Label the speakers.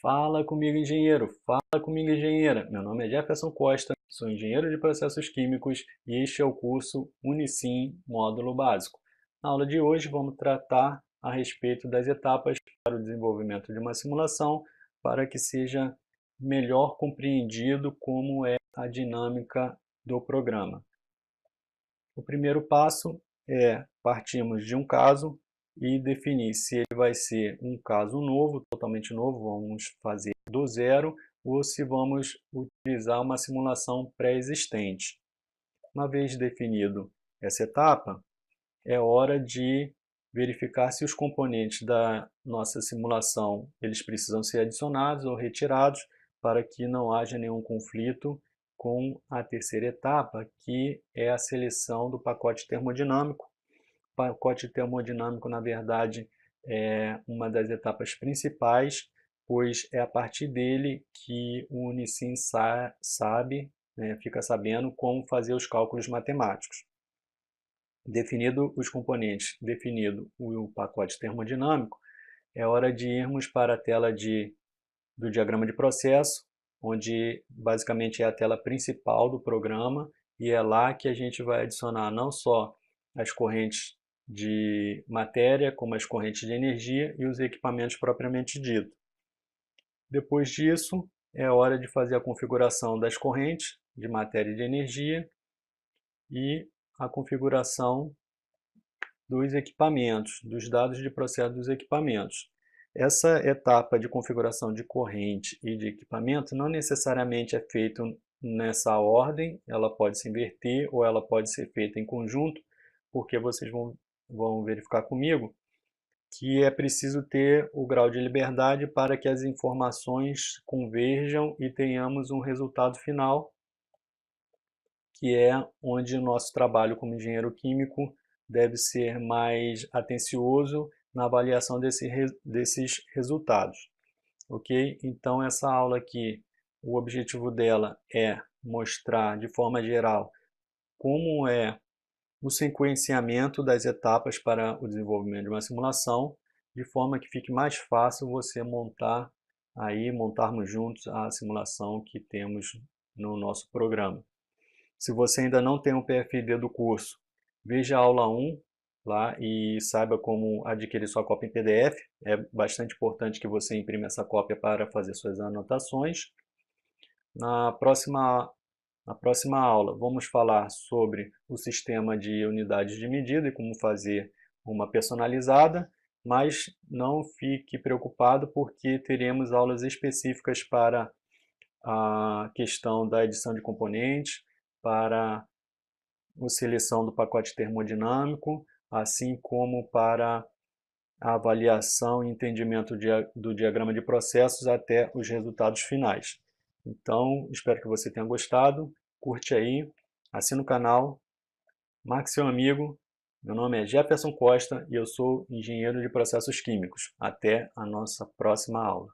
Speaker 1: Fala comigo, engenheiro. Fala comigo, engenheira. Meu nome é Jefferson Costa, sou engenheiro de processos químicos e este é o curso Unicim Módulo Básico. Na aula de hoje vamos tratar a respeito das etapas para o desenvolvimento de uma simulação para que seja melhor compreendido como é a dinâmica do programa. O primeiro passo é partirmos de um caso e definir se ele vai ser um caso novo, totalmente novo, vamos fazer do zero, ou se vamos utilizar uma simulação pré-existente. Uma vez definido essa etapa, é hora de verificar se os componentes da nossa simulação eles precisam ser adicionados ou retirados para que não haja nenhum conflito com a terceira etapa, que é a seleção do pacote termodinâmico. O pacote termodinâmico, na verdade, é uma das etapas principais, pois é a partir dele que o Unicim sabe, fica sabendo como fazer os cálculos matemáticos. Definido os componentes, definido o pacote termodinâmico, é hora de irmos para a tela do diagrama de processo, onde basicamente é a tela principal do programa, e é lá que a gente vai adicionar não só as correntes de matéria, como as correntes de energia e os equipamentos propriamente dito. Depois disso, é hora de fazer a configuração das correntes de matéria e de energia e a configuração dos equipamentos, dos dados de processo dos equipamentos. Essa etapa de configuração de corrente e de equipamento não necessariamente é feita nessa ordem, ela pode se inverter ou ela pode ser feita em conjunto, porque vocês vão verificar comigo que é preciso ter o grau de liberdade para que as informações converjam e tenhamos um resultado final, que é onde o nosso trabalho como engenheiro químico deve ser mais atencioso na avaliação desses resultados. Ok? Então, essa aula aqui, o objetivo dela é mostrar de forma geral como é o sequenciamento das etapas para o desenvolvimento de uma simulação, de forma que fique mais fácil você montarmos juntos a simulação que temos no nosso programa. Se você ainda não tem o PFD do curso, veja a aula 1 lá e saiba como adquirir sua cópia em PDF. É bastante importante que você imprima essa cópia para fazer suas anotações. Na próxima aula, vamos falar sobre o sistema de unidades de medida e como fazer uma personalizada, mas não fique preocupado porque teremos aulas específicas para a questão da edição de componentes, para a seleção do pacote termodinâmico, assim como para a avaliação e entendimento do diagrama de processos até os resultados finais. Então, espero que você tenha gostado, curte aí, assina o canal, marque seu amigo. Meu nome é Jefferson Costa e eu sou engenheiro de processos químicos. Até a nossa próxima aula.